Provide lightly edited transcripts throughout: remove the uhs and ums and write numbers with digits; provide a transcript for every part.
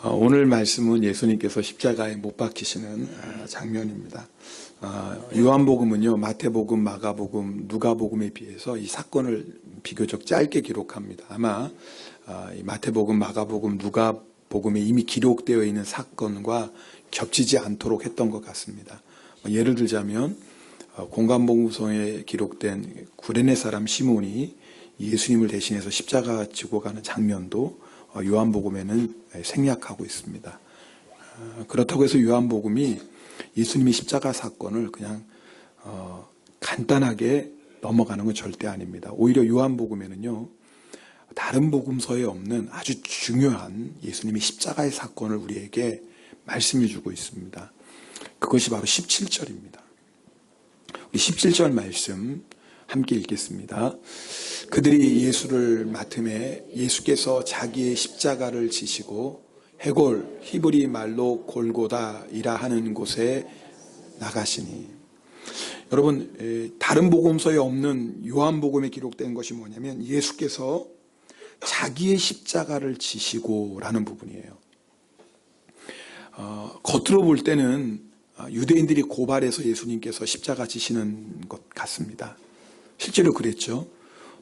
오늘 말씀은 예수님께서 십자가에 못 박히시는 장면입니다. 요한복음은요, 마태복음, 마가복음, 누가복음에 비해서 이 사건을 비교적 짧게 기록합니다. 아마 이 마태복음, 마가복음, 누가복음에 이미 기록되어 있는 사건과 겹치지 않도록 했던 것 같습니다. 예를 들자면 공관복음서에 기록된 구레네 사람 시몬이 예수님을 대신해서 십자가 지고 가는 장면도 요한복음에는 생략하고 있습니다. 그렇다고 해서 요한복음이 예수님의 십자가 사건을 그냥 간단하게 넘어가는 건 절대 아닙니다. 오히려 요한복음에는요, 다른 복음서에 없는 아주 중요한 예수님의 십자가의 사건을 우리에게 말씀해 주고 있습니다. 그것이 바로 17절입니다. 우리 17절 말씀 함께 읽겠습니다. 그들이 예수를 맡음에 예수께서 자기의 십자가를 지시고 헤골, 히브리 말로 골고다이라 하는 곳에 나가시니. 여러분, 다른 복음서에 없는 요한복음에 기록된 것이 뭐냐면 예수께서 자기의 십자가를 지시고 라는 부분이에요. 겉으로 볼 때는 유대인들이 고발해서 예수님께서 십자가 지시는 것 같습니다. 실제로 그랬죠.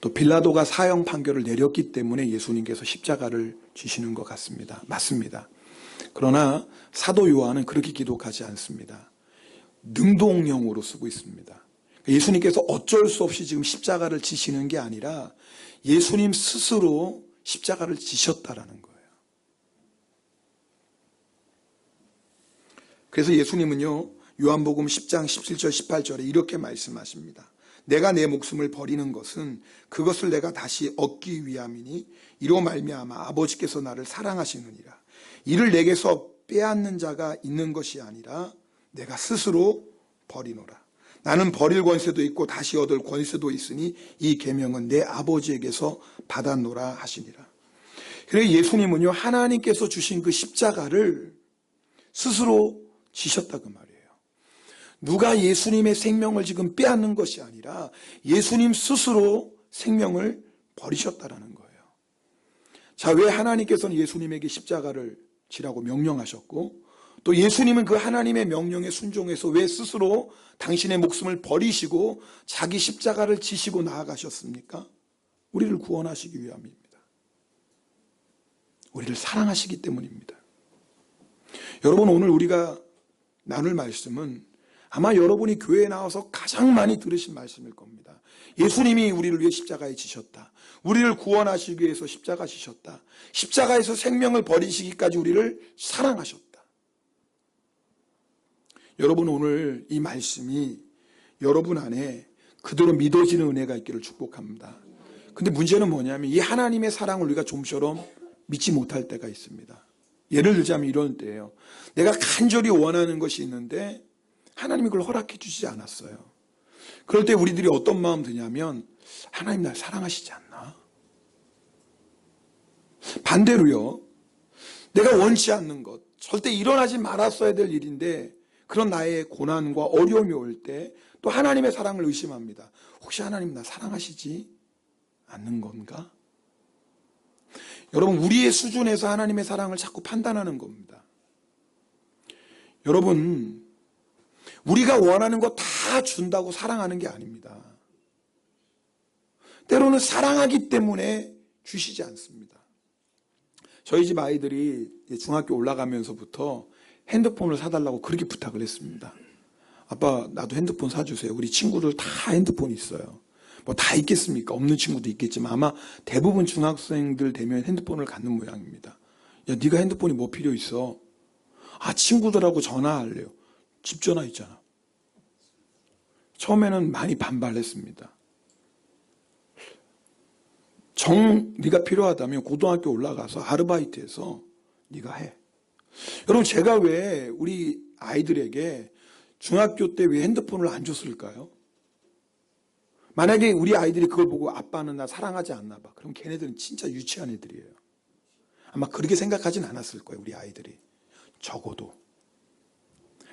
또 빌라도가 사형 판결을 내렸기 때문에 예수님께서 십자가를 지시는 것 같습니다. 맞습니다. 그러나 사도 요한은 그렇게 기록하지 않습니다. 능동형으로 쓰고 있습니다. 예수님께서 어쩔 수 없이 지금 십자가를 지시는 게 아니라 예수님 스스로 십자가를 지셨다라는 거예요. 그래서 예수님은요, 요한복음 10장 17절 18절에 이렇게 말씀하십니다. 내가 내 목숨을 버리는 것은 그것을 내가 다시 얻기 위함이니 이로 말미암아 아버지께서 나를 사랑하시느니라. 이를 내게서 빼앗는 자가 있는 것이 아니라 내가 스스로 버리노라. 나는 버릴 권세도 있고 다시 얻을 권세도 있으니 이 계명은 내 아버지에게서 받았노라 하시니라. 그래서 예수님은요, 하나님께서 주신 그 십자가를 스스로 지셨다 그 말이에요. 누가 예수님의 생명을 지금 빼앗는 것이 아니라 예수님 스스로 생명을 버리셨다라는 거예요. 자, 왜 하나님께서는 예수님에게 십자가를 지라고 명령하셨고 또 예수님은 그 하나님의 명령에 순종해서 왜 스스로 당신의 목숨을 버리시고 자기 십자가를 지시고 나아가셨습니까? 우리를 구원하시기 위함입니다. 우리를 사랑하시기 때문입니다. 여러분, 오늘 우리가 나눌 말씀은 아마 여러분이 교회에 나와서 가장 많이 들으신 말씀일 겁니다. 예수님이 우리를 위해 십자가에 지셨다. 우리를 구원하시기 위해서 십자가 지셨다. 십자가에서 생명을 버리시기까지 우리를 사랑하셨다. 여러분, 오늘 이 말씀이 여러분 안에 그대로 믿어지는 은혜가 있기를 축복합니다. 근데 문제는 뭐냐면 이 하나님의 사랑을 우리가 좀처럼 믿지 못할 때가 있습니다. 예를 들자면 이런 때예요. 내가 간절히 원하는 것이 있는데 하나님이 그걸 허락해 주시지 않았어요. 그럴 때 우리들이 어떤 마음 드냐면 하나님 날 사랑하시지 않나? 반대로요, 내가 원치 않는 것, 절대 일어나지 말았어야 될 일인데 그런 나의 고난과 어려움이 올 때 또 하나님의 사랑을 의심합니다. 혹시 하나님 나 사랑하시지 않는 건가? 여러분, 우리의 수준에서 하나님의 사랑을 자꾸 판단하는 겁니다. 여러분, 우리가 원하는 거 다 준다고 사랑하는 게 아닙니다. 때로는 사랑하기 때문에 주시지 않습니다. 저희 집 아이들이 중학교 올라가면서부터 핸드폰을 사달라고 그렇게 부탁을 했습니다. 아빠, 나도 핸드폰 사주세요. 우리 친구들 다 핸드폰 있어요. 뭐 다 있겠습니까? 없는 친구도 있겠지만 아마 대부분 중학생들 되면 핸드폰을 갖는 모양입니다. 야, 네가 핸드폰이 뭐 필요 있어? 아, 친구들하고 전화할래요. 집 전화 있잖아. 처음에는 많이 반발했습니다. 네가 필요하다면 고등학교 올라가서 아르바이트해서 네가 해. 여러분, 제가 왜 우리 아이들에게 중학교 때 왜 핸드폰을 안 줬을까요? 만약에 우리 아이들이 그걸 보고 아빠는 나 사랑하지 않나 봐. 그럼 걔네들은 진짜 유치한 애들이에요. 아마 그렇게 생각하진 않았을 거예요, 우리 아이들이. 적어도.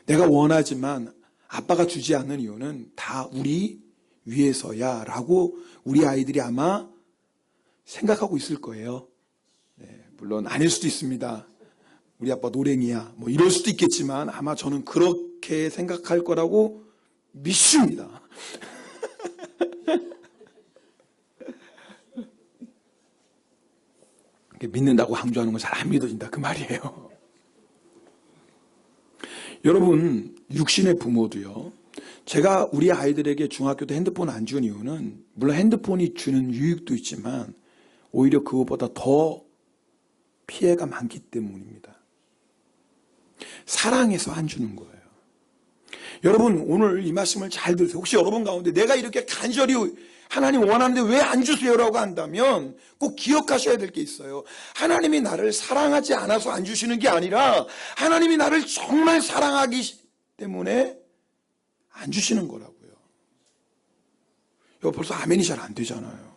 내가 원하지만 아빠가 주지 않는 이유는 다 우리 위해서야 라고 우리 아이들이 아마 생각하고 있을 거예요. 네, 물론 아닐 수도 있습니다. 우리 아빠 노랭이야 뭐 이럴 수도 있겠지만 아마 저는 그렇게 생각할 거라고 믿습니다. 믿는다고 강조하는 건 잘 안 믿어진다 그 말이에요. 여러분, 육신의 부모도요, 제가 우리 아이들에게 중학교 때 핸드폰 안 준 이유는 물론 핸드폰이 주는 유익도 있지만 오히려 그것보다 더 피해가 많기 때문입니다. 사랑해서 안 주는 거예요. 여러분, 오늘 이 말씀을 잘 들으세요. 혹시 여러분 가운데 내가 이렇게 간절히 하나님 원하는데 왜 안 주세요라고 한다면 꼭 기억하셔야 될 게 있어요. 하나님이 나를 사랑하지 않아서 안 주시는 게 아니라 하나님이 나를 정말 사랑하기 때문에 안 주시는 거라고요. 이거 벌써 아멘이 잘 안 되잖아요.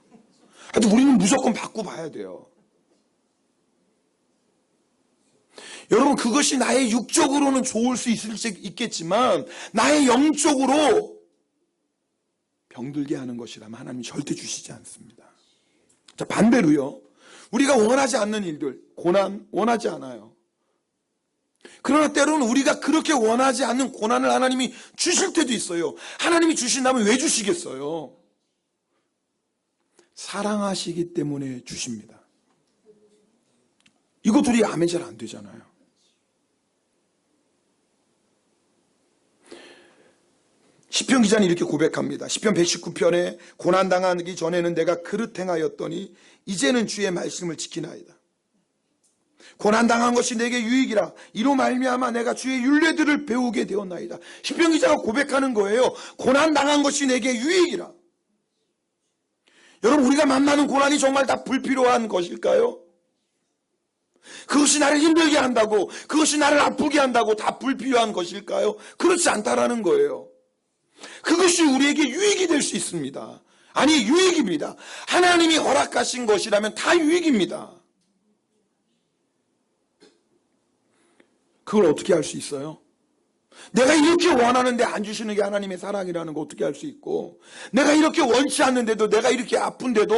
하여튼 우리는 무조건 받고 봐야 돼요. 여러분, 그것이 나의 육적으로는 좋을 수 있겠지만 나의 영적으로 병들게 하는 것이라면 하나님이 절대 주시지 않습니다. 자, 반대로요, 우리가 원하지 않는 일들, 고난 원하지 않아요. 그러나 때로는 우리가 그렇게 원하지 않는 고난을 하나님이 주실 때도 있어요. 하나님이 주신다면 왜 주시겠어요? 사랑하시기 때문에 주십니다. 이거 둘이 아멘 잘 안 되잖아요. 시편 기자는 이렇게 고백합니다. 시편 119편에 고난당하기 전에는 내가 그릇 행하였더니 이제는 주의 말씀을 지키나이다. 고난당한 것이 내게 유익이라 이로 말미암아 내가 주의 율례들을 배우게 되었나이다. 시편 기자가 고백하는 거예요. 고난당한 것이 내게 유익이라. 여러분, 우리가 만나는 고난이 정말 다 불필요한 것일까요? 그것이 나를 힘들게 한다고, 그것이 나를 아프게 한다고 다 불필요한 것일까요? 그렇지 않다라는 거예요. 그것이 우리에게 유익이 될 수 있습니다. 아니, 유익입니다. 하나님이 허락하신 것이라면 다 유익입니다. 그걸 어떻게 할 수 있어요? 내가 이렇게 원하는데 안 주시는 게 하나님의 사랑이라는 거 어떻게 할 수 있고, 내가 이렇게 원치 않는데도, 내가 이렇게 아픈데도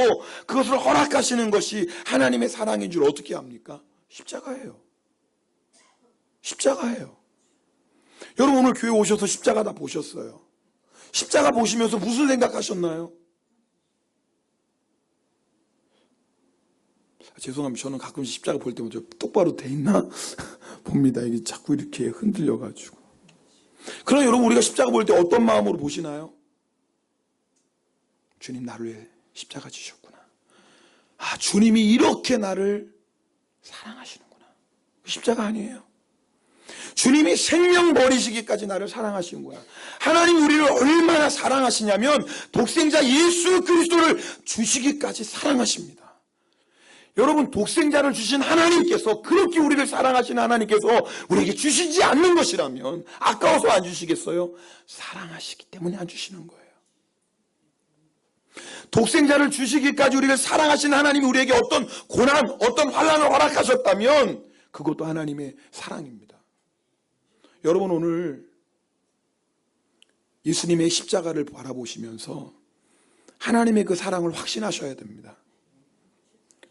그것을 허락하시는 것이 하나님의 사랑인 줄 어떻게 합니까? 십자가예요. 십자가예요. 여러분, 오늘 교회 오셔서 십자가 다 보셨어요. 십자가 보시면서 무슨 생각하셨나요? 죄송합니다. 저는 가끔씩 십자가 볼 때마다 똑바로 돼 있나 봅니다. 이게 자꾸 이렇게 흔들려가지고. 그러나 여러분, 우리가 십자가 볼 때 어떤 마음으로 보시나요? 주님, 나를 위해 십자가 지셨구나. 아, 주님이 이렇게 나를 사랑하시는구나. 십자가 아니에요. 주님이 생명 버리시기까지 나를 사랑하시는구나. 하나님 우리를 얼마나 사랑하시냐면 독생자 예수 그리스도를 주시기까지 사랑하십니다. 여러분, 독생자를 주신 하나님께서, 그렇게 우리를 사랑하시는 하나님께서 우리에게 주시지 않는 것이라면 아까워서 안 주시겠어요? 사랑하시기 때문에 안 주시는 거예요. 독생자를 주시기까지 우리를 사랑하신 하나님이 우리에게 어떤 고난, 어떤 환난을 허락하셨다면 그것도 하나님의 사랑입니다. 여러분, 오늘 예수님의 십자가를 바라보시면서 하나님의 그 사랑을 확신하셔야 됩니다.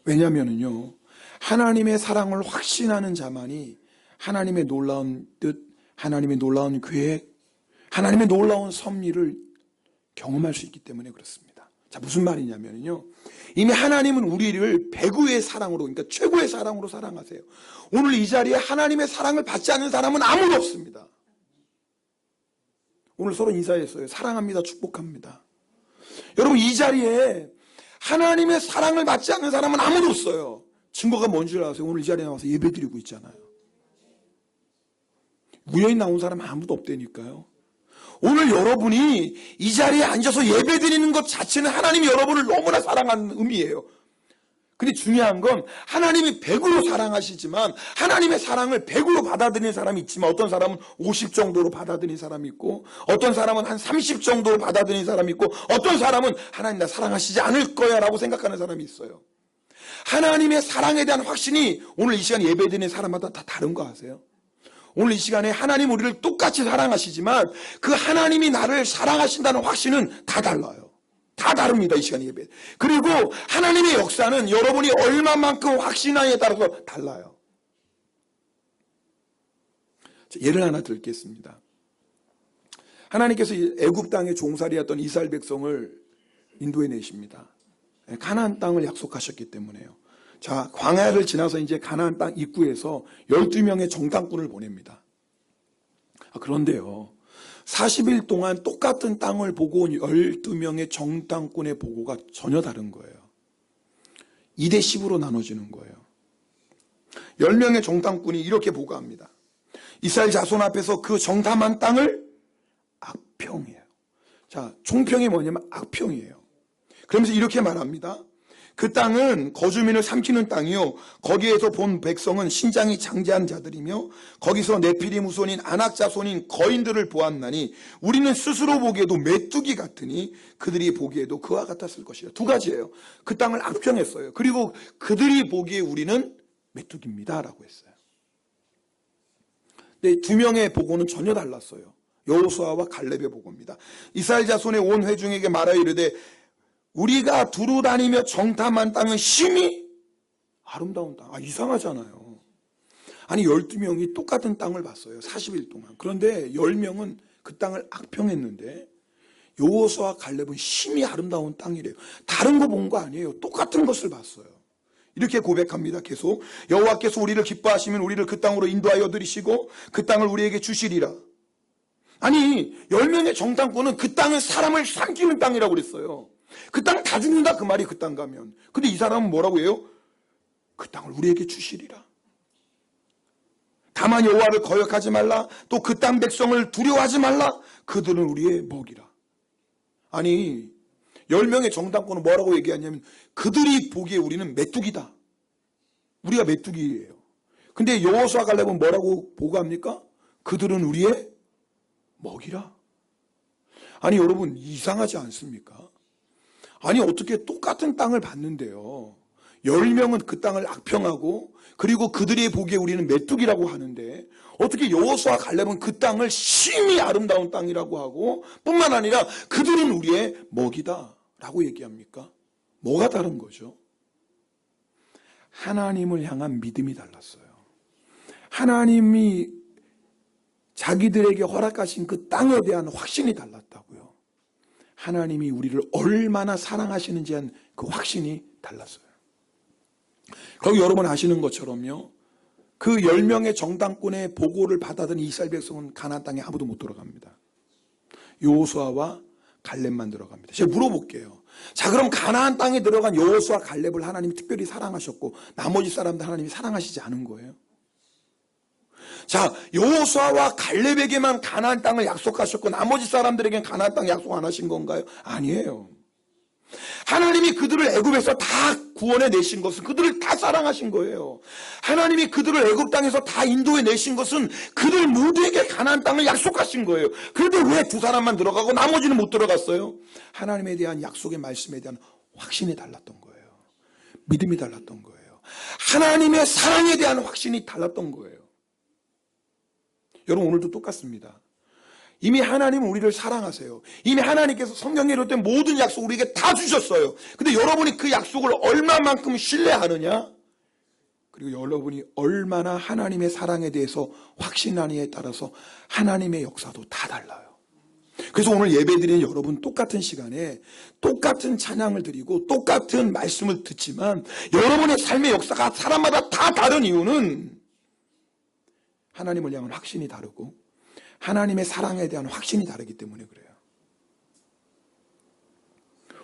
왜냐하면요, 하나님의 사랑을 확신하는 자만이 하나님의 놀라운 뜻, 하나님의 놀라운 계획, 하나님의 놀라운 섭리를 경험할 수 있기 때문에 그렇습니다. 자, 무슨 말이냐면요, 이미 하나님은 우리를 배구의 사랑으로, 그러니까 최고의 사랑으로 사랑하세요. 오늘 이 자리에 하나님의 사랑을 받지 않는 사람은 아무도 없습니다. 오늘 서로 인사했어요. 사랑합니다. 축복합니다. 여러분, 이 자리에 하나님의 사랑을 받지 않는 사람은 아무도 없어요. 증거가 뭔지 아세요? 오늘 이 자리에 나와서 예배드리고 있잖아요. 우연히 나온 사람 아무도 없다니까요. 오늘 여러분이 이 자리에 앉아서 예배드리는 것 자체는 하나님이 여러분을 너무나 사랑하는 의미예요. 근데 중요한 건 하나님이 100으로 사랑하시지만 하나님의 사랑을 100으로 받아들이는 사람이 있지만 어떤 사람은 50 정도로 받아들이는 사람이 있고 어떤 사람은 한 30 정도로 받아들이는 사람이 있고 어떤 사람은 하나님 나 사랑하시지 않을 거야 라고 생각하는 사람이 있어요. 하나님의 사랑에 대한 확신이 오늘 이 시간 예배드리는 사람마다 다 다른 거 아세요? 오늘 이 시간에 하나님 우리를 똑같이 사랑하시지만 그 하나님이 나를 사랑하신다는 확신은 다 달라요. 다 다릅니다. 이 시간 예배. 그리고 하나님의 역사는 여러분이 얼마만큼 확신하냐에 따라서 달라요. 예를 하나 들겠습니다. 하나님께서 애굽 땅에 종살이였던 이스라엘 백성을 인도해 내십니다. 가나안 땅을 약속하셨기 때문에요. 자, 광야를 지나서 이제 가나안 땅 입구에서 12명의 정탐꾼을 보냅니다. 그런데요, 40일 동안 똑같은 땅을 보고 온 12명의 정탐꾼의 보고가 전혀 다른 거예요. 2대 10으로 나눠지는 거예요. 10명의 정탐꾼이 이렇게 보고합니다. 이스라엘 자손 앞에서 그 정탐한 땅을 악평이에요. 자, 총평이 뭐냐면 악평이에요. 그러면서 이렇게 말합니다. 그 땅은 거주민을 삼키는 땅이요, 거기에서 본 백성은 신장이 장대한 자들이며 거기서 네피림 후손인 아낙 자손인 거인들을 보았나니 우리는 스스로 보기에도 메뚜기 같으니 그들이 보기에도 그와 같았을 것이에요. 두 가지예요. 그 땅을 악평했어요. 그리고 그들이 보기에 우리는 메뚜기입니다 라고 했어요. 근데 두 명의 보고는 전혀 달랐어요. 여호수아와 갈렙의 보고입니다. 이스라엘 자손의 온 회중에게 말하여 이르되 우리가 두루 다니며 정탐한 땅은 심히 아름다운 땅. 이상하잖아요. 아니 12명이 똑같은 땅을 봤어요. 40일 동안. 그런데 10명은 그 땅을 악평했는데 여호수아와 갈렙은 심히 아름다운 땅이래요. 다른 거 본 거 아니에요. 똑같은 것을 봤어요. 이렇게 고백합니다. 계속 여호와께서 우리를 기뻐하시면 우리를 그 땅으로 인도하여 들이시고 그 땅을 우리에게 주시리라. 아니 10명의 정탐꾼은 그 땅은 사람을 삼키는 땅이라고 그랬어요. 그 땅 다 죽는다 그 말이 그 땅 가면. 근데 이 사람은 뭐라고 해요? 그 땅을 우리에게 주시리라. 다만 여호와를 거역하지 말라. 또 그 땅 백성을 두려워하지 말라. 그들은 우리의 먹이라. 아니 10명의 정탐꾼은 뭐라고 얘기하냐면 그들이 보기에 우리는 메뚜기다. 우리가 메뚜기예요. 근데 여호수아 갈렙은 뭐라고 보고합니까? 그들은 우리의 먹이라. 아니 여러분 이상하지 않습니까? 아니 어떻게 똑같은 땅을 봤는데요 10명은 그 땅을 악평하고 그리고 그들이 보기에 우리는 메뚜기라고 하는데 어떻게 여호수아 갈렙은 그 땅을 심히 아름다운 땅이라고 하고 뿐만 아니라 그들은 우리의 먹이다 라고 얘기합니까? 뭐가 다른 거죠? 하나님을 향한 믿음이 달랐어요. 하나님이 자기들에게 허락하신 그 땅에 대한 확신이 달랐다고요. 하나님이 우리를 얼마나 사랑하시는지 한 그 확신이 달랐어요. 그리고 여러분 아시는 것처럼요. 그 10명의 정탐꾼의 보고를 받아든 이스라엘 백성은 가나안 땅에 아무도 못 들어갑니다. 여호수아와 갈렙만 들어갑니다. 제가 물어볼게요. 자, 그럼 가나안 땅에 들어간 여호수아 갈렙을 하나님이 특별히 사랑하셨고 나머지 사람들 하나님이 사랑하시지 않은 거예요? 자, 여호수아와 갈렙에게만 가나안 땅을 약속하셨고 나머지 사람들에게는 가나안 땅 약속 안 하신 건가요? 아니에요. 하나님이 그들을 애굽에서 다 구원해 내신 것은 그들을 다 사랑하신 거예요. 하나님이 그들을 애굽 땅에서 다 인도해 내신 것은 그들 모두에게 가나안 땅을 약속하신 거예요. 그런데 왜 두 사람만 들어가고 나머지는 못 들어갔어요? 하나님에 대한 약속의 말씀에 대한 확신이 달랐던 거예요. 믿음이 달랐던 거예요. 하나님의 사랑에 대한 확신이 달랐던 거예요. 여러분 오늘도 똑같습니다. 이미 하나님은 우리를 사랑하세요. 이미 하나님께서 성경에 이르된 모든 약속 우리에게 다 주셨어요. 근데 여러분이 그 약속을 얼마만큼 신뢰하느냐? 그리고 여러분이 얼마나 하나님의 사랑에 대해서 확신하느냐에 따라서 하나님의 역사도 다 달라요. 그래서 오늘 예배드리는 여러분 똑같은 시간에 똑같은 찬양을 드리고 똑같은 말씀을 듣지만 여러분의 삶의 역사가 사람마다 다 다른 이유는 하나님을 향한 확신이 다르고 하나님의 사랑에 대한 확신이 다르기 때문에 그래요.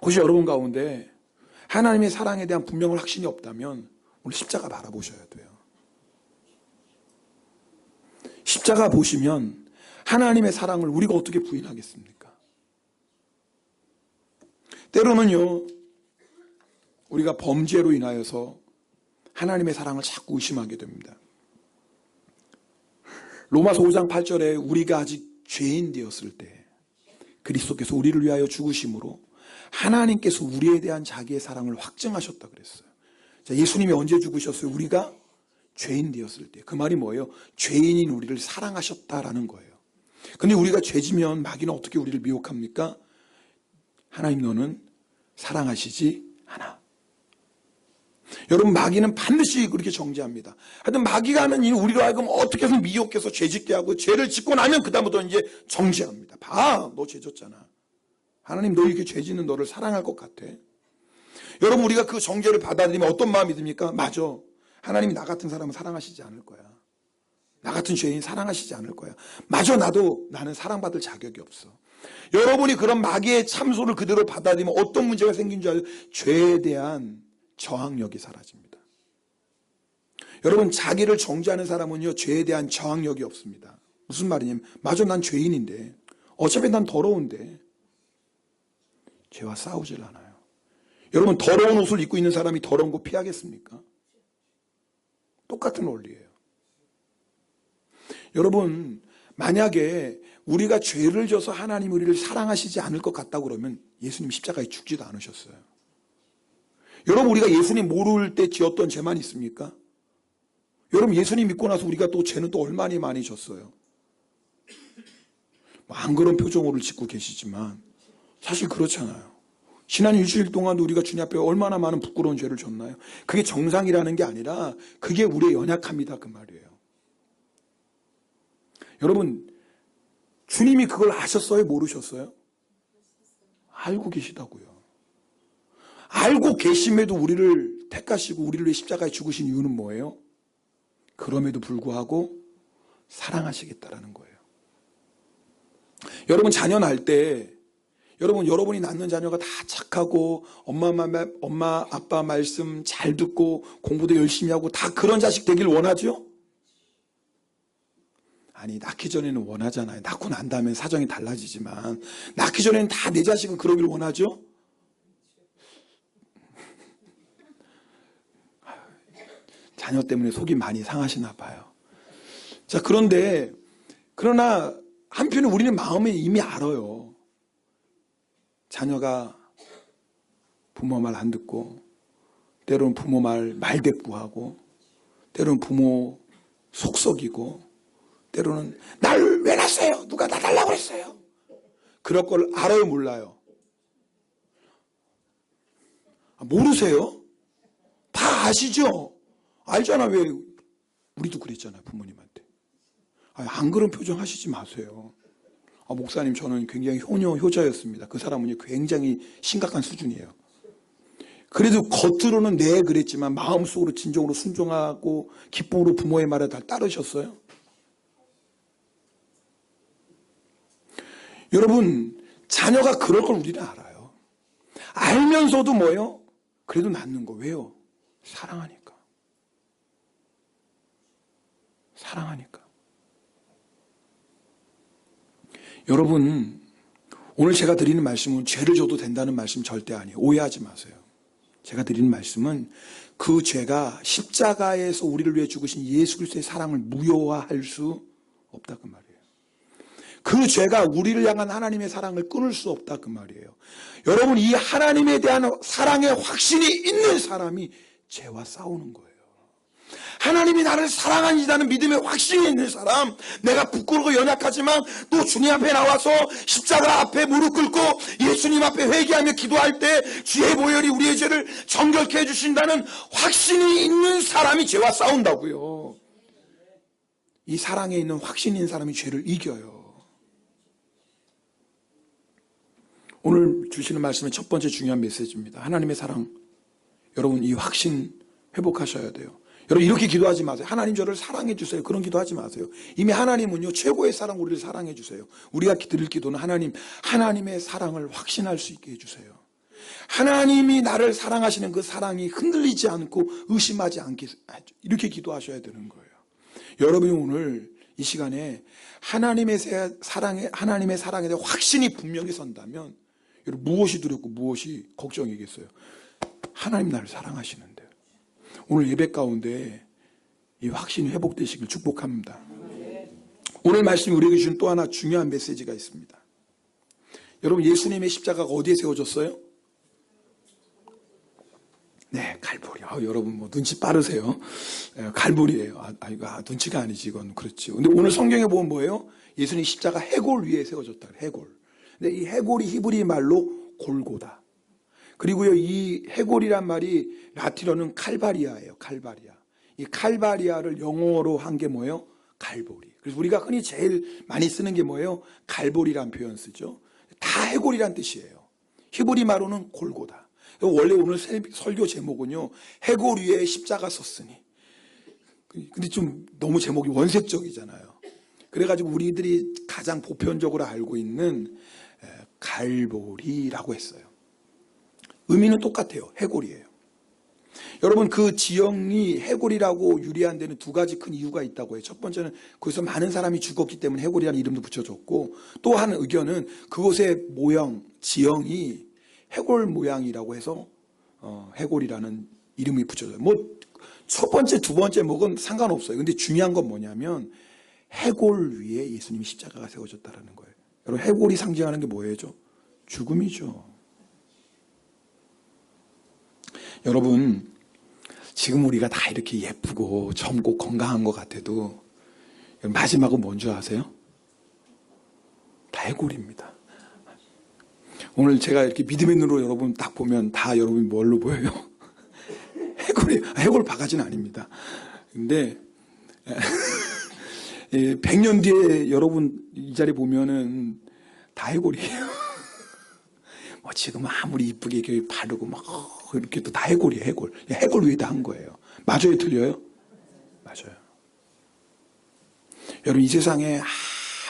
혹시 여러분 가운데 하나님의 사랑에 대한 분명한 확신이 없다면 오늘 십자가 바라보셔야 돼요. 십자가 보시면 하나님의 사랑을 우리가 어떻게 부인하겠습니까? 때로는요 우리가 범죄로 인하여서 하나님의 사랑을 자꾸 의심하게 됩니다. 로마서 5장 8절에 우리가 아직 죄인 되었을 때 그리스도께서 우리를 위하여 죽으심으로 하나님께서 우리에 대한 자기의 사랑을 확증하셨다 그랬어요. 자, 예수님이 언제 죽으셨어요? 우리가 죄인 되었을 때. 그 말이 뭐예요? 죄인인 우리를 사랑하셨다라는 거예요. 근데 우리가 죄지면 마귀는 어떻게 우리를 미혹합니까? 하나님 너는 사랑하시지 않아. 여러분, 마귀는 반드시 그렇게 정죄합니다. 하여튼 마귀가 하는 일, 우리로 하여금 어떻게 해서 미혹해서 죄짓게 하고, 죄를 짓고 나면 그다음부터 이제 정죄합니다. 봐, 너 죄 졌잖아. 하나님, 너 이렇게 죄 짓는 너를 사랑할 것 같아. 여러분, 우리가 그 정죄를 받아들이면 어떤 마음이 듭니까? 맞아. 하나님이 나 같은 사람은 사랑하시지 않을 거야. 나 같은 죄인 사랑하시지 않을 거야. 맞아, 나는 사랑받을 자격이 없어. 여러분이 그런 마귀의 참소를 그대로 받아들이면 어떤 문제가 생긴 줄 알아요? 죄에 대한 저항력이 사라집니다. 여러분, 자기를 정죄하는 사람은요, 죄에 대한 저항력이 없습니다. 무슨 말이냐면, 맞아, 난 죄인인데, 어차피 난 더러운데, 죄와 싸우질 않아요. 여러분, 더러운 옷을 입고 있는 사람이 더러운 거 피하겠습니까? 똑같은 원리예요. 여러분, 만약에 우리가 죄를 져서 하나님 우리를 사랑하시지 않을 것 같다고 그러면 예수님 십자가에 죽지도 않으셨어요. 여러분, 우리가 예수님 모를 때 지었던 죄만 있습니까? 여러분, 예수님 믿고 나서 우리가 또 죄는 또 얼마나 많이 졌어요. 안 그런 표정으로 짓고 계시지만 사실 그렇잖아요. 지난 일주일 동안 우리가 주님 앞에 얼마나 많은 부끄러운 죄를 졌나요? 그게 정상이라는 게 아니라 그게 우리의 연약함이다, 그 말이에요. 여러분, 주님이 그걸 아셨어요? 모르셨어요? 알고 계시다고요. 알고 계심에도 우리를 택하시고 우리를 위해 십자가에 죽으신 이유는 뭐예요? 그럼에도 불구하고 사랑하시겠다라는 거예요. 여러분, 자녀 낳을 때 여러분이 낳는 자녀가 다 착하고 엄마 아빠 말씀 잘 듣고 공부도 열심히 하고 다 그런 자식 되길 원하죠? 아니, 낳기 전에는 원하잖아요. 낳고 난 다음에 사정이 달라지지만 낳기 전에는 다 내 자식은 그러길 원하죠? 자녀 때문에 속이 많이 상하시나 봐요. 자, 그러나 한편에 우리는 마음에 이미 알아요. 자녀가 부모 말 안 듣고, 때로는 부모 말 말대꾸하고, 때로는 부모 속썩이고, 때로는 날 왜 낳았어요? 누가 나 달라고 했어요? 그럴 걸 알아요, 몰라요? 모르세요? 다 아시죠? 알잖아. 왜 우리도 그랬잖아요, 부모님한테. 안 그런 표정 하시지 마세요. 목사님, 저는 굉장히 효자였습니다. 그 사람은 굉장히 심각한 수준이에요. 그래도 겉으로는 네 그랬지만 마음속으로 진정으로 순종하고 기쁨으로 부모의 말에 다 따르셨어요? 여러분, 자녀가 그럴 걸 우리는 알아요. 알면서도 뭐예요? 그래도 낳는 거. 왜요? 사랑하니까. 사랑하니까. 여러분, 오늘 제가 드리는 말씀은 죄를 져도 된다는 말씀 절대 아니에요. 오해하지 마세요. 제가 드리는 말씀은 그 죄가 십자가에서 우리를 위해 죽으신 예수 그리스도의 사랑을 무효화할 수 없다, 그 말이에요. 그 죄가 우리를 향한 하나님의 사랑을 끊을 수 없다, 그 말이에요. 여러분, 이 하나님에 대한 사랑의 확신이 있는 사람이 죄와 싸우는 거예요. 하나님이 나를 사랑하시다는 믿음의 확신이 있는 사람, 내가 부끄럽고 연약하지만 또 주님 앞에 나와서 십자가 앞에 무릎 꿇고 예수님 앞에 회개하며 기도할 때 주의 보혈이 우리의 죄를 정결케 해주신다는 확신이 있는 사람이 죄와 싸운다고요. 이 사랑에 있는 확신이 있는 사람이 죄를 이겨요. 오늘 주시는 말씀의 첫 번째 중요한 메시지입니다. 하나님의 사랑. 여러분, 이 확신 회복하셔야 돼요. 여러분, 이렇게 기도하지 마세요. 하나님 저를 사랑해 주세요. 그런 기도하지 마세요. 이미 하나님은요, 최고의 사랑 우리를 사랑해 주세요. 우리가 드릴 기도는 하나님의 사랑을 확신할 수 있게 해주세요. 하나님이 나를 사랑하시는 그 사랑이 흔들리지 않고 의심하지 않게 이렇게 기도하셔야 되는 거예요. 여러분이 오늘 이 시간에 하나님의 사랑에 대한 확신이 분명히 선다면 여러분, 무엇이 두렵고 무엇이 걱정이겠어요? 하나님 나를 사랑하시는데. 오늘 예배 가운데 이 확신이 회복되시길 축복합니다. 오늘 말씀이 우리에게 주신 또 하나 중요한 메시지가 있습니다. 여러분, 예수님의 십자가가 어디에 세워졌어요? 네, 갈보리. 여러분 뭐 눈치 빠르세요. 갈보리예요. 눈치가 아니지, 이건. 그렇지. 근데 오늘 성경에 보면 뭐예요? 예수님 십자가 해골 위에 세워졌다. 해골. 근데 이 해골이 히브리 말로 골고다. 그리고요, 이 해골이란 말이 라틴어는 칼바리아예요. 칼바리아. 이 칼바리아를 영어로 한 게 뭐예요? 갈보리. 그래서 우리가 흔히 제일 많이 쓰는 게 뭐예요? 갈보리란 표현 쓰죠. 다 해골이란 뜻이에요. 히브리 말로는 골고다. 원래 오늘 설교 제목은요, 해골 위에 십자가 섰으니. 근데 좀 너무 제목이 원색적이잖아요. 그래가지고 우리들이 가장 보편적으로 알고 있는 갈보리라고 했어요. 의미는 똑같아요. 해골이에요. 여러분, 그 지형이 해골이라고 유리한 데는 두 가지 큰 이유가 있다고 해요. 첫 번째는 거기서 많은 사람이 죽었기 때문에 해골이라는 이름도 붙여줬고, 또 한 의견은 그곳의 모형, 지형이 해골 모양이라고 해서 해골이라는 이름이 붙여져요. 뭐 첫 번째, 두 번째 뭐건 상관없어요. 근데 중요한 건 뭐냐면 해골 위에 예수님이 십자가가 세워졌다는 거예요. 여러분, 해골이 상징하는 게 뭐예요? 죽음이죠. 여러분, 지금 우리가 다 이렇게 예쁘고 젊고 건강한 것 같아도 마지막은 뭔 줄 아세요? 다 해골입니다. 오늘 제가 이렇게 믿음의 눈으로 여러분 딱 보면 다 여러분이 뭘로 보여요? 해골 바가지는 아닙니다. 근데 100년 뒤에 여러분 이 자리 보면은 다 해골이에요. 뭐 지금 아무리 이쁘게 이렇게 바르고 막 이렇게 또 다 해골이에요. 해골 위에 다 한 거예요. 맞아요, 틀려요? 맞아요. 여러분, 이 세상에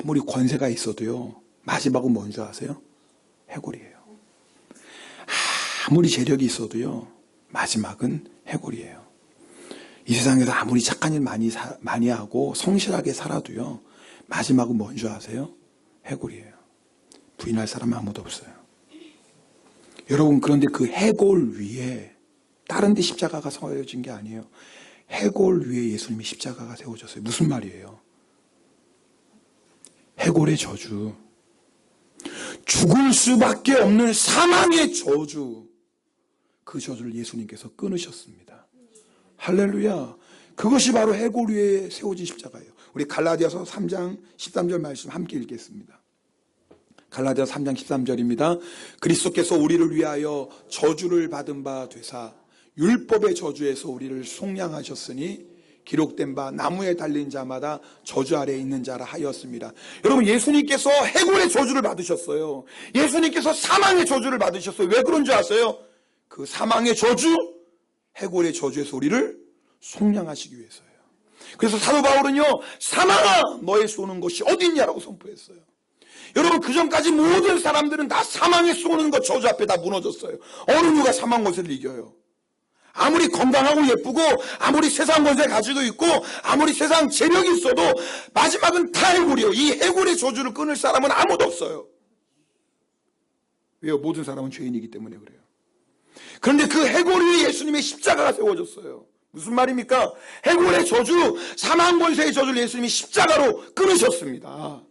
아무리 권세가 있어도요, 마지막은 뭔지 아세요? 해골이에요. 아무리 재력이 있어도요, 마지막은 해골이에요. 이 세상에서 아무리 착한 일 많이 하고 성실하게 살아도요, 마지막은 뭔지 아세요? 해골이에요. 부인할 사람은 아무도 없어요. 여러분, 그런데 그 해골 위에 다른 데 십자가가 세워진 게 아니에요. 해골 위에 예수님이 십자가가 세워졌어요. 무슨 말이에요? 해골의 저주, 죽을 수밖에 없는 사망의 저주, 그 저주를 예수님께서 끊으셨습니다. 할렐루야. 그것이 바로 해골 위에 세워진 십자가예요. 우리 갈라디아서 3장 13절 말씀 함께 읽겠습니다. 갈라디아서 3장 13절입니다. 그리스도께서 우리를 위하여 저주를 받은 바 되사 율법의 저주에서 우리를 속량하셨으니 기록된 바 나무에 달린 자마다 저주 아래에 있는 자라 하였습니다. 여러분, 예수님께서 해골의 저주를 받으셨어요. 예수님께서 사망의 저주를 받으셨어요. 왜 그런 줄 아세요? 그 사망의 저주, 해골의 저주에서 우리를 속량하시기 위해서예요. 그래서 사도 바울은요, 사망아 너의 쏘는 것이 어디 있냐라고 선포했어요. 여러분, 그전까지 모든 사람들은 다 사망에 쏘는 것 저주 앞에 다 무너졌어요. 어느 누가 사망 권세를 이겨요? 아무리 건강하고 예쁘고 아무리 세상 권세 가지고 있고 아무리 세상 재력이 있어도 마지막은 다 해골이에요. 이 해골의 저주를 끊을 사람은 아무도 없어요. 왜요? 모든 사람은 죄인이기 때문에 그래요. 그런데 그 해골 위에 예수님의 십자가가 세워졌어요. 무슨 말입니까? 해골의 저주, 사망 권세의 저주를 예수님이 십자가로 끊으셨습니다.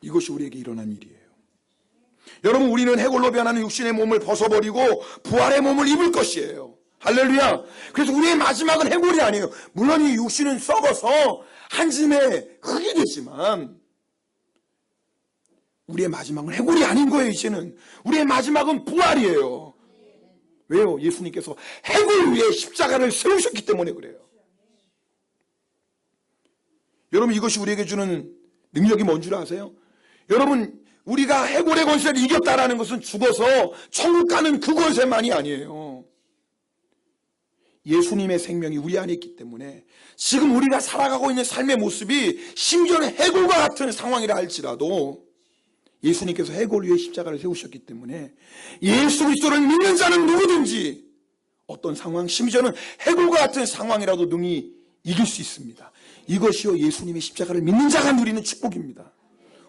이것이 우리에게 일어난 일이에요. 여러분, 우리는 해골로 변하는 육신의 몸을 벗어버리고 부활의 몸을 입을 것이에요. 할렐루야. 그래서 우리의 마지막은 해골이 아니에요. 물론 이 육신은 썩어서 한 짐에 흙이 되지만 우리의 마지막은 해골이 아닌 거예요. 이제는 우리의 마지막은 부활이에요. 왜요? 예수님께서 해골 위에 십자가를 세우셨기 때문에 그래요. 여러분, 이것이 우리에게 주는 능력이 뭔 줄 아세요? 여러분, 우리가 해골의 권세를 이겼다라는 것은 죽어서 천국 가는 그 권세만이 아니에요. 예수님의 생명이 우리 안에 있기 때문에 지금 우리가 살아가고 있는 삶의 모습이 심지어는 해골과 같은 상황이라 할지라도 예수님께서 해골 위에 십자가를 세우셨기 때문에 예수 그리스도를 믿는 자는 누구든지 어떤 상황, 심지어는 해골과 같은 상황이라도 능히 이길 수 있습니다. 이것이요, 예수님의 십자가를 믿는 자가 누리는 축복입니다.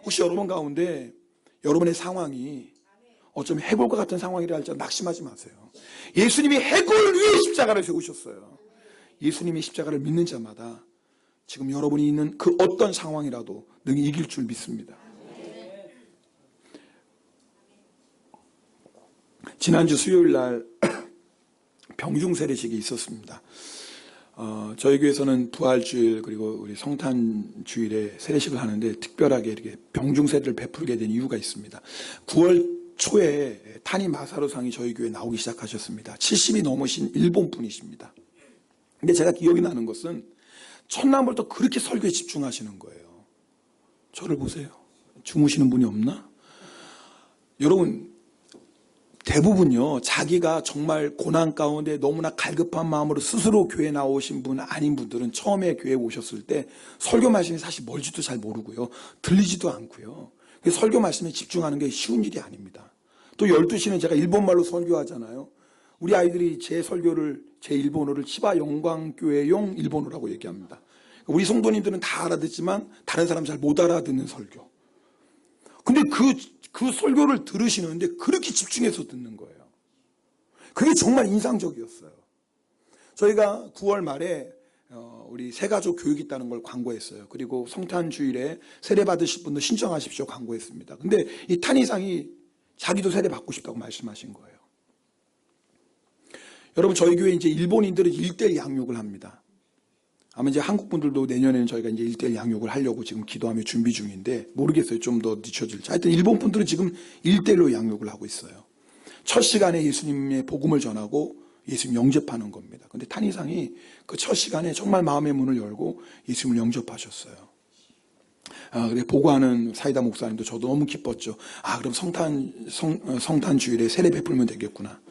혹시 여러분 가운데 여러분의 상황이 어쩌면 해골과 같은 상황이라 할지 낙심하지 마세요. 예수님이 해골 위에 십자가를 세우셨어요. 예수님의 십자가를 믿는 자마다 지금 여러분이 있는 그 어떤 상황이라도 능히 이길 줄 믿습니다. 지난주 수요일 날 병중 세례식이 있었습니다. 저희 교회에서는 부활주일 그리고 우리 성탄주일에 세례식을 하는데 특별하게 이렇게 병중 세례를 베풀게 된 이유가 있습니다. 9월 초에 타니 마사루상이 저희 교회에 나오기 시작하셨습니다. 70이 넘으신 일본 분이십니다. 근데 제가 기억이 나는 것은 첫날부터 그렇게 설교에 집중하시는 거예요. 저를 보세요. 주무시는 분이 없나? 여러분, 대부분요, 자기가 정말 고난 가운데 너무나 갈급한 마음으로 스스로 교회 나오신 분 아닌 분들은 처음에 교회에 오셨을 때 설교 말씀이 사실 뭘지도 잘 모르고요, 들리지도 않고요. 설교 말씀에 집중하는 게 쉬운 일이 아닙니다. 또 12시는 제가 일본말로 설교하잖아요. 우리 아이들이 제 설교를, 제 일본어를 치바 영광교회용 일본어라고 얘기합니다. 우리 성도님들은 다 알아듣지만 다른 사람 잘 못 알아듣는 설교. 근데 그 설교를 들으시는데 그렇게 집중해서 듣는 거예요. 그게 정말 인상적이었어요. 저희가 9월 말에 우리 새가족 교육 있다는 걸 광고했어요. 그리고 성탄주일에 세례 받으실 분들 신청하십시오 광고했습니다. 근데 이 탄이상이 자기도 세례 받고 싶다고 말씀하신 거예요. 여러분, 저희 교회 이제 일본인들은 1:1 양육을 합니다. 아마 이제 한국 분들도 내년에는 저희가 이제 1:1 양육을 하려고 지금 기도하며 준비 중인데 모르겠어요. 좀 더 늦춰질지. 하여튼 일본 분들은 지금 1:1로 양육을 하고 있어요. 첫 시간에 예수님의 복음을 전하고 예수님 영접하는 겁니다. 근데 탄이상이 그 첫 시간에 정말 마음의 문을 열고 예수님을 영접하셨어요. 그래 보고하는 사이다 목사님도 저도 너무 기뻤죠. 그럼 성탄 주일에 세례 베풀면 되겠구나.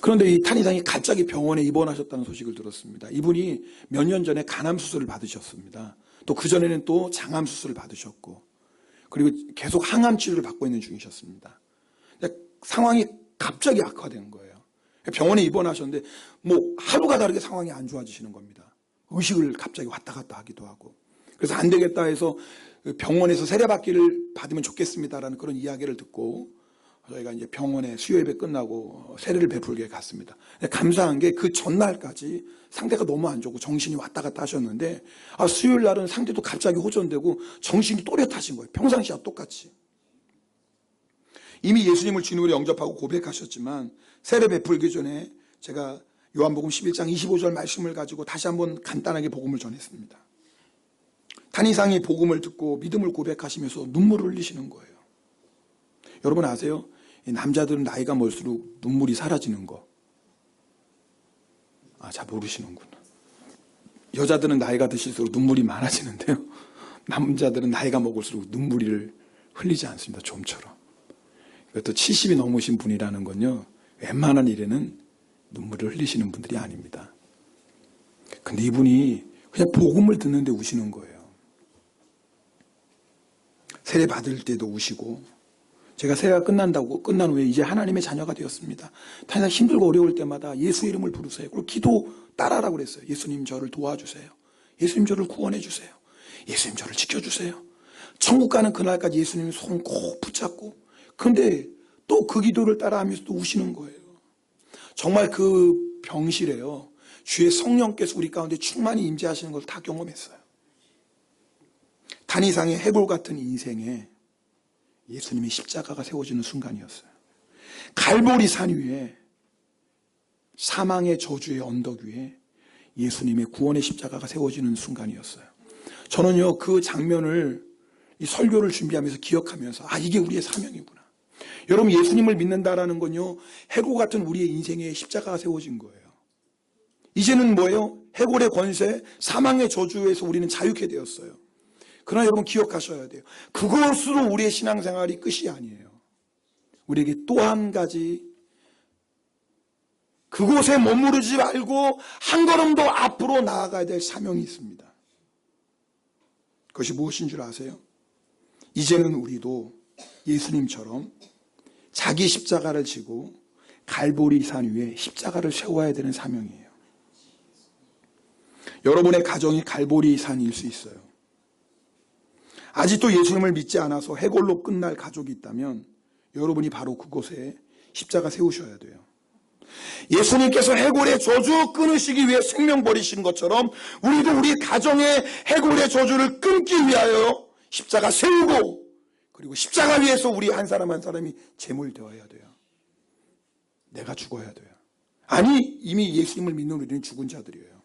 그런데 이 탄이상이 갑자기 병원에 입원하셨다는 소식을 들었습니다. 이분이 몇 년 전에 간암 수술을 받으셨습니다. 또 그전에는 또 장암 수술을 받으셨고, 그리고 계속 항암 치료를 받고 있는 중이셨습니다. 상황이 갑자기 악화된 거예요. 병원에 입원하셨는데 뭐 하루가 다르게 상황이 안 좋아지시는 겁니다. 의식을 갑자기 왔다 갔다 하기도 하고. 그래서 안 되겠다 해서 병원에서 세례받기를 받으면 좋겠습니다라는 그런 이야기를 듣고 저희가 이제 병원에 수요 예배 끝나고 세례를 베풀게 갔습니다. 감사한 게 그 전날까지 상태가 너무 안 좋고 정신이 왔다 갔다 하셨는데 수요일 날은 상태도 갑자기 호전되고 정신이 또렷하신 거예요. 평상시와 똑같이. 이미 예수님을 주님으로 영접하고 고백하셨지만 세례 베풀기 전에 제가 요한복음 11장 25절 말씀을 가지고 다시 한번 간단하게 복음을 전했습니다. 탄이상이 복음을 듣고 믿음을 고백하시면서 눈물을 흘리시는 거예요. 여러분 아세요? 남자들은 나이가 먹을수록 눈물이 사라지는 거. 잘 모르시는구나. 여자들은 나이가 드실수록 눈물이 많아지는데요. 남자들은 나이가 먹을수록 눈물을 흘리지 않습니다. 좀처럼. 또 70이 넘으신 분이라는 건요, 웬만한 일에는 눈물을 흘리시는 분들이 아닙니다. 근데 이분이 그냥 복음을 듣는데 우시는 거예요. 세례 받을 때도 우시고, 제가 세례가 끝난 후에 이제 하나님의 자녀가 되었습니다. 다른 힘들고 어려울 때마다 예수 이름을 부르세요. 그리고 기도 따라하라고 그랬어요. 예수님 저를 도와주세요. 예수님 저를 구원해 주세요. 예수님 저를 지켜주세요. 천국 가는 그날까지 예수님 손 꼭 붙잡고. 근데 또 그 기도를 따라하면서 또 우시는 거예요. 정말 그 병실에요, 주의 성령께서 우리 가운데 충만히 임재하시는 걸 다 경험했어요. 탄이상의 해골 같은 인생에 예수님의 십자가가 세워지는 순간이었어요. 갈보리 산 위에, 사망의 저주의 언덕 위에 예수님의 구원의 십자가가 세워지는 순간이었어요. 저는요, 그 장면을 이 설교를 준비하면서 기억하면서 이게 우리의 사명이구나. 여러분, 예수님을 믿는다라는 건요, 해골 같은 우리의 인생에 십자가가 세워진 거예요. 이제는 뭐예요? 해골의 권세, 사망의 저주에서 우리는 자유케 되었어요. 그러나 여러분 기억하셔야 돼요. 그것으로 우리의 신앙생활이 끝이 아니에요. 우리에게 또 한 가지, 그곳에 머무르지 말고 한 걸음 더 앞으로 나아가야 될 사명이 있습니다. 그것이 무엇인 줄 아세요? 이제는 우리도 예수님처럼 자기 십자가를 지고 갈보리 산 위에 십자가를 세워야 되는 사명이에요. 여러분의 가정이 갈보리 산일 수 있어요. 아직도 예수님을 믿지 않아서 해골로 끝날 가족이 있다면 여러분이 바로 그곳에 십자가 세우셔야 돼요. 예수님께서 해골의 저주 끊으시기 위해 생명 버리신 것처럼 우리도 우리 가정의 해골의 저주를 끊기 위하여 십자가 세우고, 그리고 십자가 위에서 우리 한 사람 한 사람이 제물되어야 돼요. 내가 죽어야 돼요. 아니, 이미 예수님을 믿는 우리는 죽은 자들이에요.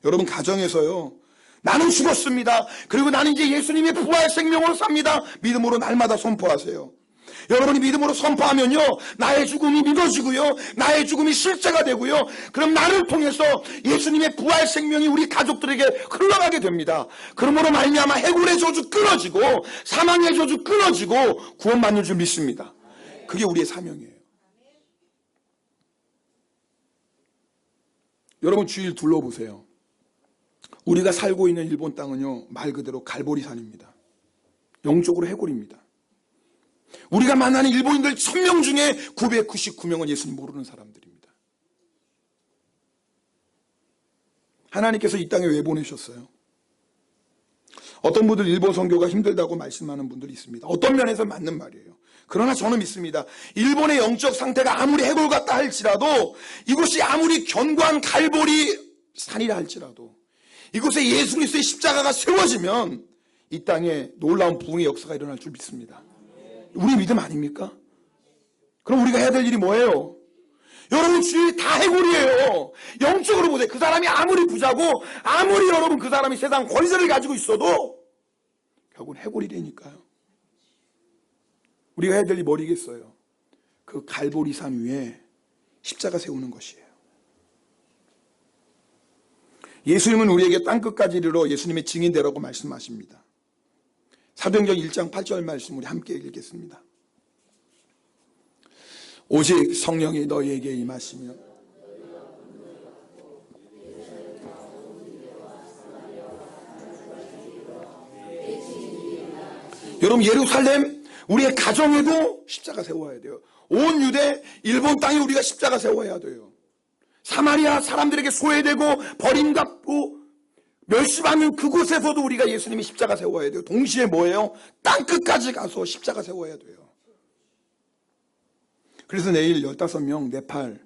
여러분 가정에서요, 나는 죽었습니다. 그리고 나는 이제 예수님의 부활 생명으로 삽니다. 믿음으로 날마다 선포하세요. 여러분이 믿음으로 선포하면요, 나의 죽음이 믿어지고요, 나의 죽음이 실제가 되고요, 그럼 나를 통해서 예수님의 부활 생명이 우리 가족들에게 흘러가게 됩니다. 그러므로 말미암아 해골의 저주 끊어지고 사망의 저주 끊어지고 구원받는 줄 믿습니다. 그게 우리의 사명이에요. 여러분 주위를 둘러보세요. 우리가 살고 있는 일본 땅은요, 말 그대로 갈보리산입니다. 영적으로 해골입니다. 우리가 만나는 일본인들 1000명 중에 999명은 예수님 모르는 사람들입니다. 하나님께서 이 땅에 왜 보내셨어요? 어떤 분들 일본 선교가 힘들다고 말씀하는 분들이 있습니다. 어떤 면에서 맞는 말이에요. 그러나 저는 믿습니다. 일본의 영적 상태가 아무리 해골 같다 할지라도, 이곳이 아무리 견고한 갈보리 산이라 할지라도, 이곳에 예수 그리스도의 십자가가 세워지면 이 땅에 놀라운 부흥의 역사가 일어날 줄 믿습니다. 우리 믿음 아닙니까? 그럼 우리가 해야 될 일이 뭐예요? 여러분 주위 다 해골이에요. 영적으로 보세요. 그 사람이 아무리 부자고 아무리 여러분 그 사람이 세상 권세를 가지고 있어도 결국은 해골이라니까요. 우리가 해야 될 일이 뭐겠어요? 그 갈보리산 위에 십자가 세우는 것이에요. 예수님은 우리에게 땅끝까지 이르러 예수님의 증인되라고 말씀하십니다. 사도행전 1장 8절 말씀 우리 함께 읽겠습니다. 오직 성령이 너희에게 임하시며 여러분 예루살렘 우리의 가정에도 십자가 세워야 돼요. 온 유대 일본 땅에 우리가 십자가 세워야 돼요. 사마리아 사람들에게 소외되고 버림받고 멸시받는 그곳에서도 우리가 예수님이 십자가 세워야 돼요. 동시에 뭐예요? 땅끝까지 가서 십자가 세워야 돼요. 그래서 내일 15명 네팔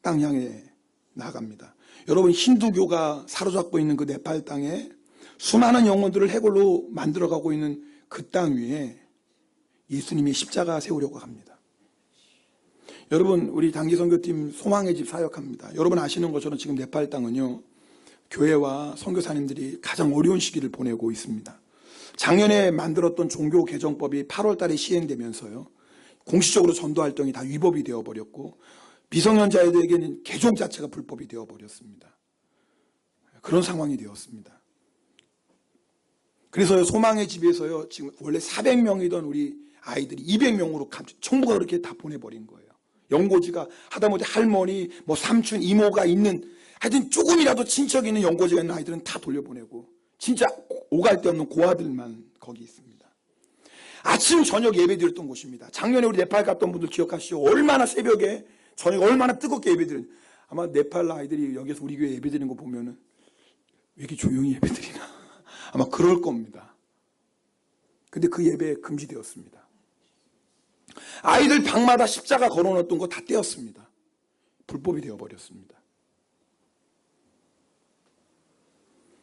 땅 향해 나갑니다. 여러분 힌두교가 사로잡고 있는 그 네팔 땅에 수많은 영혼들을 해골로 만들어가고 있는 그 땅 위에 예수님이 십자가 세우려고 합니다. 여러분 우리 단기선교팀 소망의 집 사역합니다. 여러분 아시는 것처럼 지금 네팔 땅은요, 교회와 선교사님들이 가장 어려운 시기를 보내고 있습니다. 작년에 만들었던 종교 개정법이 8월 달에 시행되면서요, 공식적으로 전도 활동이 다 위법이 되어버렸고 미성년자들에게는 개종 자체가 불법이 되어버렸습니다. 그런 상황이 되었습니다. 그래서 소망의 집에서요, 지금 원래 400명이던 우리 아이들이 200명으로 총무가 그렇게 다 보내버린 거예요. 연고지가 하다못해 할머니, 뭐 삼촌, 이모가 있는, 하여튼 조금이라도 친척이 있는 연고지가 있는 아이들은 다 돌려보내고 진짜 오갈 데 없는 고아들만 거기 있습니다. 아침 저녁 예배 드렸던 곳입니다. 작년에 우리 네팔 갔던 분들 기억하시죠? 얼마나 새벽에 저녁 얼마나 뜨겁게 예배 드린, 아마 네팔 아이들이 여기서 우리 교회 예배 드리는 거 보면은 왜 이렇게 조용히 예배 드리나 아마 그럴 겁니다. 근데 그 예배 금지되었습니다. 아이들 방마다 십자가 걸어놓았던 거 다 떼었습니다. 불법이 되어버렸습니다.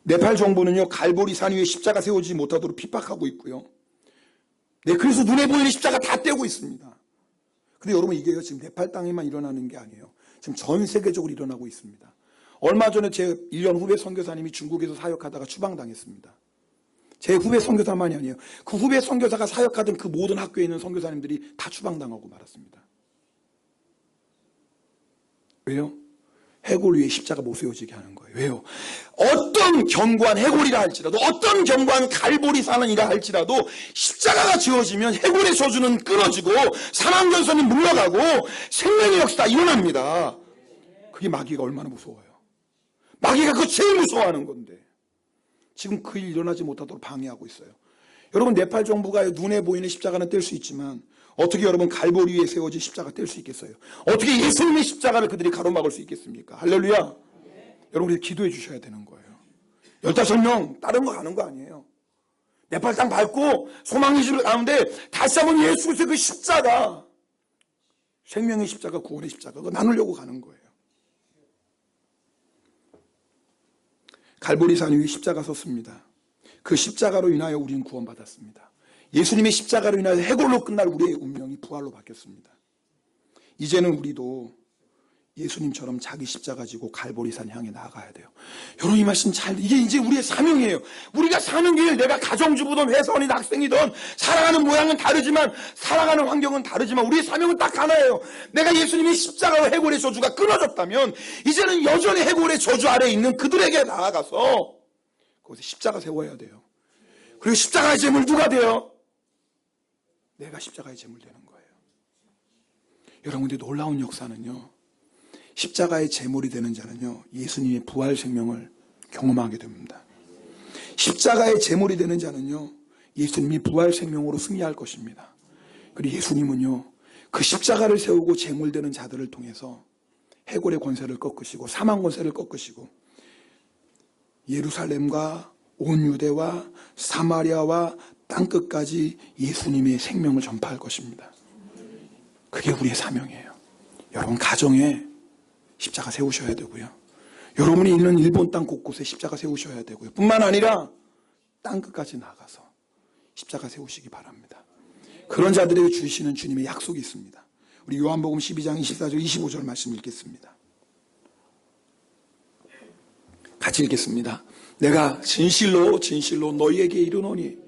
네팔 정부는요, 갈보리산 위에 십자가 세우지 못하도록 핍박하고 있고요. 네, 그래서 눈에 보이는 십자가 다 떼고 있습니다. 근데 여러분 이게요, 지금 네팔 땅에만 일어나는 게 아니에요. 지금 전 세계적으로 일어나고 있습니다. 얼마 전에 제 1년 후배 선교사님이 중국에서 사역하다가 추방당했습니다. 제 후배 선교사만이 아니에요. 그 후배 선교사가 사역하던 그 모든 학교에 있는 선교사님들이 다 추방당하고 말았습니다. 왜요? 해골 위에 십자가 못 세워지게 하는 거예요. 왜요? 어떤 견고한 해골이라 할지라도, 어떤 견고한 갈보리산이라 할지라도 십자가가 지어지면 해골의 저주는 끊어지고 사망전선이 물러가고 생명의 역사가 일어납니다. 그게 마귀가 얼마나 무서워요. 마귀가 그거 제일 무서워하는 건데 지금 그 일 일어나지 못하도록 방해하고 있어요. 여러분 네팔 정부가 눈에 보이는 십자가는 뗄 수 있지만 어떻게 여러분 갈보리 위에 세워진 십자가 뗄 수 있겠어요? 어떻게 예수님의 십자가를 그들이 가로막을 수 있겠습니까? 할렐루야. 여러분 우리 기도해 주셔야 되는 거예요. 15명 다른 거 가는 거 아니에요. 네팔 땅 밟고 소망의 집을 가는데 다시 한번 예수 그리스도의 그 십자가, 생명의 십자가, 구원의 십자가, 그거 나누려고 가는 거예요. 갈보리산 위에 십자가 섰습니다. 그 십자가로 인하여 우리는 구원받았습니다. 예수님의 십자가로 인하여 해골로 끝날 우리의 운명이 부활로 바뀌었습니다. 이제는 우리도 예수님처럼 자기 십자가 지고 갈보리산 향해 나아가야 돼요. 여러분 이 말씀 이게 이제 우리의 사명이에요. 우리가 사는 길, 내가 가정주부든 회사원이든 학생이든 살아가는 모양은 다르지만 살아가는 환경은 다르지만 우리의 사명은 딱 하나예요. 내가 예수님의 십자가와 해골의 저주가 끊어졌다면 이제는 여전히 해골의 저주 아래에 있는 그들에게 나아가서 거기서 십자가 세워야 돼요. 그리고 십자가의 제물 누가 돼요? 내가 십자가의 제물 되는 거예요. 여러분 근데 놀라운 역사는요, 십자가의 제물이 되는 자는요, 예수님의 부활 생명을 경험하게 됩니다. 십자가의 제물이 되는 자는요, 예수님이 부활 생명으로 승리할 것입니다. 그리고 예수님은요, 그 십자가를 세우고 제물되는 자들을 통해서 해골의 권세를 꺾으시고 사망 권세를 꺾으시고 예루살렘과 온 유대와 사마리아와 땅끝까지 예수님의 생명을 전파할 것입니다. 그게 우리의 사명이에요. 여러분 가정에 십자가 세우셔야 되고요. 여러분이 있는 일본 땅 곳곳에 십자가 세우셔야 되고요. 뿐만 아니라 땅끝까지 나가서 십자가 세우시기 바랍니다. 그런 자들에게 주시는 주님의 약속이 있습니다. 우리 요한복음 12장 24절 25절 말씀 읽겠습니다. 같이 읽겠습니다. 내가 진실로 진실로 너희에게 이르노니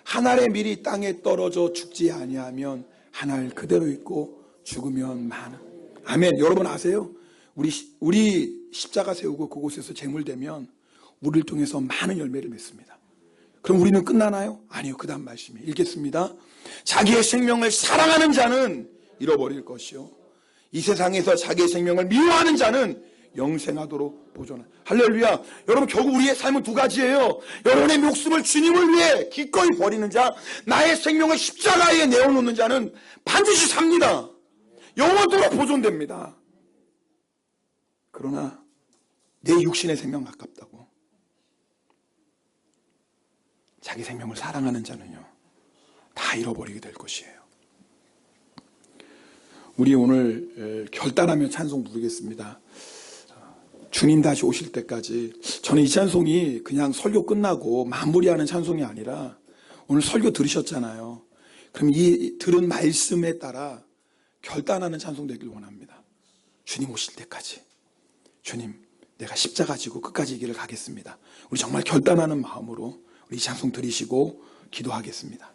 한 알의 밀이 땅에 떨어져 죽지 아니하면 한 알 그대로 있고 죽으면 많은. 아멘. 여러분 아세요? 우리 십자가 세우고 그곳에서 제물되면 우리를 통해서 많은 열매를 맺습니다. 그럼 우리는 끝나나요? 아니요. 그 다음 말씀이 읽겠습니다. 자기의 생명을 사랑하는 자는 잃어버릴 것이요 이 세상에서 자기의 생명을 미워하는 자는 영생하도록 보존한. 할렐루야. 여러분 결국 우리의 삶은 두 가지예요. 여러분의 목숨을 주님을 위해 기꺼이 버리는 자, 나의 생명을 십자가에 내어놓는 자는 반드시 삽니다. 영원토록 보존됩니다. 그러나 내 육신의 생명 아깝다고 자기 생명을 사랑하는 자는요, 다 잃어버리게 될 것이에요. 우리 오늘 결단하며 찬송 부르겠습니다. 주님 다시 오실 때까지. 저는 이 찬송이 그냥 설교 끝나고 마무리하는 찬송이 아니라 오늘 설교 들으셨잖아요. 그럼 이 들은 말씀에 따라 결단하는 찬송 되길 원합니다. 주님 오실 때까지, 주님 내가 십자가 지고 끝까지 이 길을 가겠습니다. 우리 정말 결단하는 마음으로 우리 이 찬송 들으시고 기도하겠습니다.